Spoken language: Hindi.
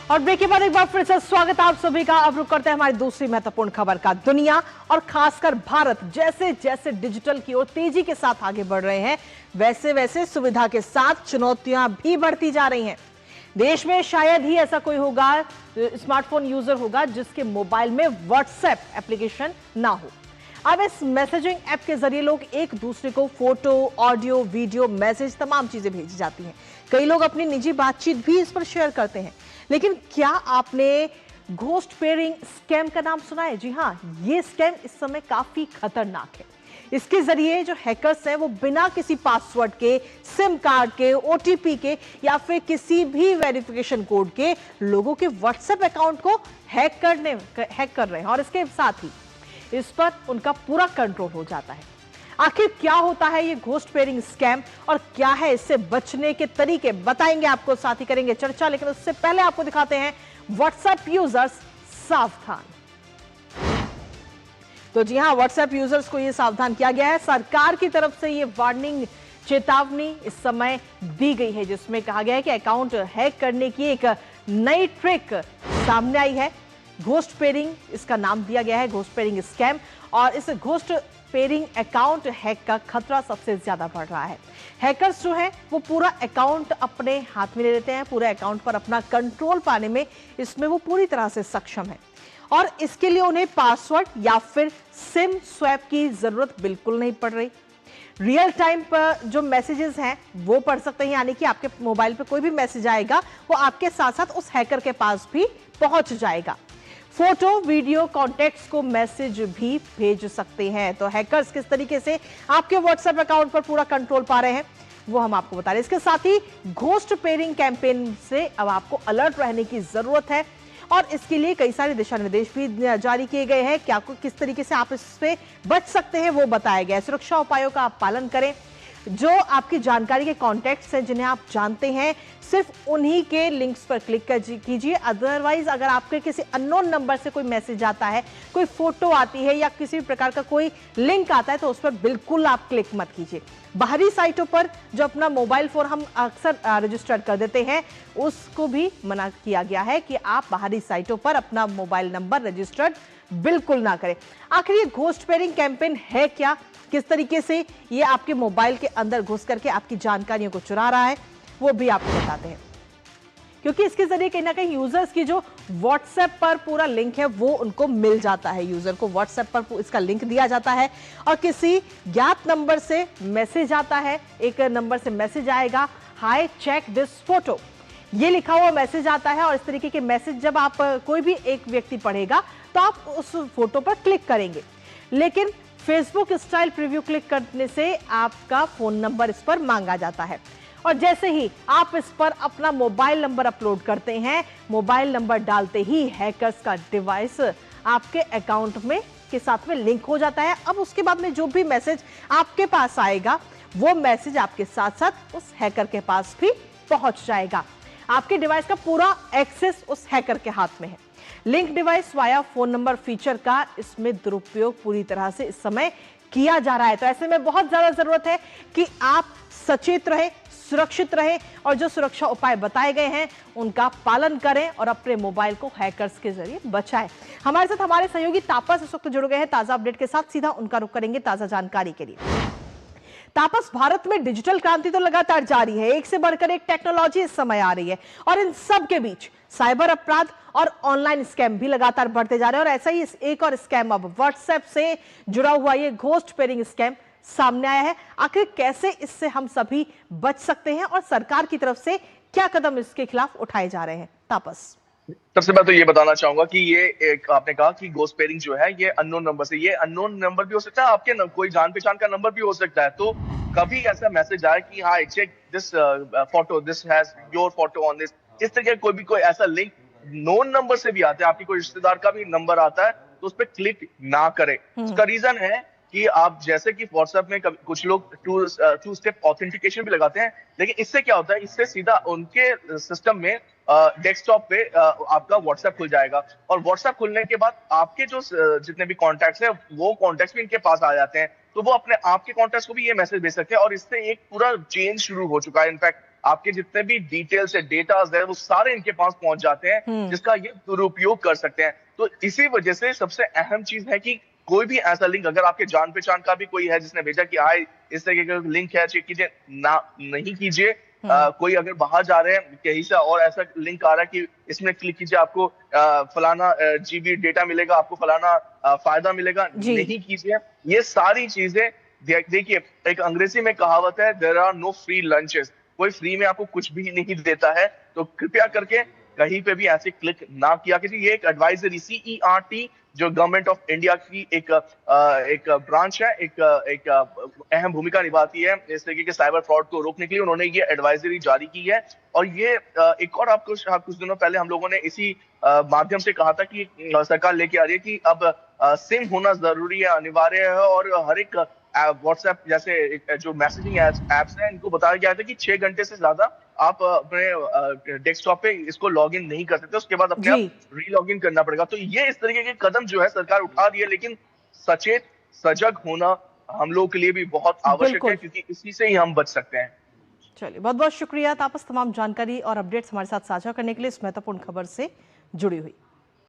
और ब्रेक के बाद एक बार फिर से स्वागत आप सभी का। अब रुक करते हैं हमारी दूसरी महत्वपूर्ण खबर का। दुनिया और खासकर भारत जैसे जैसे डिजिटल की ओर तेजी के साथ आगे बढ़ रहे हैं, वैसे वैसे सुविधा के साथ चुनौतियां भी बढ़ती जा रही हैं। देश में शायद ही ऐसा कोई होगा, स्मार्टफोन यूजर होगा, जिसके मोबाइल में व्हाट्सएप एप्लीकेशन ना हो। अब इस मैसेजिंग ऐप के जरिए लोग एक दूसरे को फोटो, ऑडियो, वीडियो, मैसेज, तमाम चीजें भेजी जाती हैं। कई लोग अपनी निजी बातचीत भी इस पर शेयर करते हैं। लेकिन क्या आपने घोस्ट पेयरिंग स्कैम का नाम सुना है? जी हां, ये स्कैम इस समय काफी खतरनाक है। इसके जरिए जो हैकर्स हैं वो बिना किसी पासवर्ड के, सिम कार्ड के, ओटीपी के या फिर किसी भी वेरिफिकेशन कोड के लोगों के व्हाट्सएप अकाउंट को हैक कर रहे हैं और इसके साथ ही इस पर उनका पूरा कंट्रोल हो जाता है। आखिर क्या होता है ये घोस्ट पेयरिंग स्कैम और क्या है इससे बचने के तरीके, बताएंगे आपको, साथ ही करेंगे चर्चा। लेकिन उससे पहले आपको दिखाते हैं व्हाट्सएप यूजर्स सावधान। तो जी हां, व्हाट्सएप यूजर्स को ये सावधान किया गया है। सरकार की तरफ से ये वार्निंग, चेतावनी इस समय दी गई है, जिसमें कहा गया है कि अकाउंट हैक करने की एक नई ट्रिक सामने आई है। घोस्ट पेयरिंग इसका नाम दिया गया है, घोस्ट पेयरिंग स्कैम। और इस घोस्ट पेयरिंग अकाउंट हैक का खतरा सबसे ज्यादा बढ़ रहा है। हैकर्स जो है वो पूरा अकाउंट अपने हाथ में ले लेते हैं, पूरे अकाउंट पर अपना कंट्रोल पाने में इसमें वो पूरी तरह से सक्षम है और इसके लिए उन्हें पासवर्ड या फिर सिम स्वैप की जरूरत बिल्कुल नहीं पड़ रही। रियल टाइम पर जो मैसेजेस हैं वो पढ़ सकते हैं, यानी कि आपके मोबाइल पे कोई भी मैसेज आएगा वो आपके साथ साथ उस हैकर के पास भी पहुंच जाएगा। फोटो, वीडियो, कॉन्टेक्ट्स को मैसेज भी भेज सकते हैं। तो हैकर्स किस तरीके से आपके व्हाट्सएप अकाउंट पर पूरा कंट्रोल पा रहे हैं वो हम आपको बता रहे हैं। इसके साथ ही घोस्ट पेयरिंग कैंपेन से अब आपको अलर्ट रहने की जरूरत है और इसके लिए कई सारे दिशा निर्देश भी जारी किए गए हैं। क्या किस तरीके से आप इससे बच सकते हैं वो बताया गया है। सुरक्षा उपायों का आप पालन करें। जो आपकी जानकारी के कॉन्टैक्ट्स हैं जिन्हें आप जानते हैं, सिर्फ उन्हीं के लिंक्स पर क्लिक कीजिए। अदरवाइज अगर आपके किसी अननोन नंबर से कोई मैसेज आता है, कोई फोटो आती है या किसी भी प्रकार का कोई लिंक आता है तो उस पर बिल्कुल आप क्लिक मत कीजिए। बाहरी साइटों पर जो अपना मोबाइल फोन हम अक्सर रजिस्टर्ड कर देते हैं उसको भी मना किया गया है कि आप बाहरी साइटों पर अपना मोबाइल नंबर रजिस्टर्ड बिल्कुल ना करें। आखिर ये घोस्ट पेयरिंग कैंपेन है क्या, किस तरीके से ये आपके मोबाइल के अंदर घुस करके आपकी जानकारियों को चुरा रहा है, वो भी आपको बताते हैं। क्योंकि इसके जरिए कहीं ना कहीं यूजर्स की जो व्हाट्सएप पर पूरा लिंक है वो उनको मिल जाता है। यूजर को व्हाट्सएप पर इसका लिंक दिया जाता है और किसी ज्ञात नंबर से मैसेज आता है। एक नंबर से मैसेज आएगा, हाय चेक दिस फोटो, ये लिखा हुआ मैसेज आता है। और इस तरीके के मैसेज जब आप कोई भी एक व्यक्ति पढ़ेगा तो आप उस फोटो पर क्लिक करेंगे। लेकिन फेसबुक स्टाइल प्रीव्यू क्लिक करने से आपका फोन नंबर इस पर मांगा जाता है और जैसे ही आप इस पर अपना मोबाइल नंबर अपलोड करते हैं, मोबाइल नंबर डालते ही हैकर्स का डिवाइस आपके अकाउंट में के साथ में लिंक हो जाता है। अब उसके बाद में जो भी मैसेज आपके पास आएगा वो मैसेज आपके साथ साथ उस हैकर के पास भी पहुंच जाएगा। आपके डिवाइस का पूरा एक्सेस उस हैकर के हाथ में है। Link device via phone number feature का इसमें दुरुपयोग पूरी तरह से इस समय किया जा रहा है। तो ऐसे में बहुत ज्यादा जरूरत है कि आप सचेत रहें, सुरक्षित रहें और जो सुरक्षा उपाय बताए गए हैं उनका पालन करें और अपने मोबाइल को हैकर्स के जरिए बचाएं। हमारे साथ हमारे सहयोगी तापस इस वक्त जुड़ गए हैं ताजा अपडेट के साथ। सीधा उनका रुख करेंगे ताजा जानकारी के लिए। तापस, भारत में डिजिटल क्रांति तो लगातार जारी है, एक से बढ़कर एक टेक्नोलॉजी इस समय आ रही है और इन सब के बीच साइबर अपराध और ऑनलाइन स्कैम भी लगातार बढ़ते जा रहे हैं। और ऐसा ही एक और स्कैम अब व्हाट्सएप से जुड़ा हुआ ये घोस्ट पेयरिंग स्कैम सामने आया है। आखिर कैसे इससे हम सभी बच सकते हैं और सरकार की तरफ से क्या कदम इसके खिलाफ उठाए जा रहे हैं? तापस, सबसे पहले तो ये बताना चाहूंगा कि ये एक आपने कहा कि घोस्ट पेयरिंग जो है ये अननोन नंबर से, ये अननोन नंबर भी हो सकता है, आपके कोई जान पहचान का नंबर भी हो सकता है। तो कभी ऐसा मैसेज आए कि hi check this photo, this has your photo on this, इस तरह कोई ऐसा लिंक नोन नंबर से भी आता है, आपकी कोई रिश्तेदार का भी नंबर आता है तो उस पर क्लिक ना करें। उसका रीजन है कि आप जैसे कि व्हाट्सएप में कुछ लोग टू स्टेप ऑथेंटिकेशन भी लगाते हैं, लेकिन इससे क्या होता है, इससे सीधा उनके सिस्टम में डेस्कटॉप पे आपका व्हाट्सएप खुल जाएगा और व्हाट्सएप खुलने के बाद आपके जो जितने भी कॉन्टैक्ट्स हैं वो कॉन्टैक्ट्स भी इनके पास आ जाते हैं। तो वो अपने आपके कॉन्टैक्ट्स को भी ये मैसेज भेज सकते हैं और इससे एक पूरा चेंज शुरू हो चुका है। इनफैक्ट आपके जितने भी डिटेल्स है, डेटाज है, वो सारे इनके पास पहुंच जाते हैं, जिसका ये दुरुपयोग कर सकते हैं। तो इसी वजह से सबसे अहम चीज है कि कोई भी ऐसा लिंक अगर आपके जान पहचान का भी कोई है जिसने भेजा कि हाय इस तरीके का लिंक है, चेक कीजिए, ना नहीं कीजिए। कोई अगर बाहर जा रहे हैं कहीं से और ऐसा लिंक आ रहा है कि इसमें क्लिक कीजिए, आपको फलाना जीबी डेटा मिलेगा, आपको फलाना फायदा मिलेगा, नहीं कीजिए। ये सारी चीजें देखिए, एक अंग्रेजी में कहावत है, there are no free lunches. कोई फ्री में आपको कुछ भी नहीं देता है, तो कृपया करके कहीं पे भी ऐसे क्लिक ना किया कीजिए। ये एक एडवाइजरी CERT जो गवर्नमेंट ऑफ इंडिया की एक ब्रांच है, एक अहम भूमिका निभाती है इस तरीके के साइबर फ्रॉड को रोकने के लिए, उन्होंने ये एडवाइजरी जारी की है। और ये एक और आपको कुछ दिनों पहले हम लोगों ने इसी माध्यम से कहा था कि सरकार लेके आ रही है कि अब सिम होना जरूरी है, अनिवार्य है। और हर एक व्हाट्सएप जैसे जो मैसेजिंग एप्स हैं, इनको बताया गया था कि 6 घंटे से ज्यादा आप अपने डेस्कटॉप पे इसको लॉग इन नहीं कर सकते, उसके बाद अपने आप री-लॉग इन करना पड़ेगा। तो ये इस तरीके के कदम जो है सरकार उठा रही है, लेकिन सचेत सजग होना हम लोगों के लिए भी बहुत आवश्यक है, क्योंकि इसी से ही हम बच सकते हैं। चलिए, बहुत बहुत शुक्रिया तापस, तमाम जानकारी और अपडेट्स हमारे साथ साझा करने के लिए, इस महत्वपूर्ण खबर से जुड़ी हुई।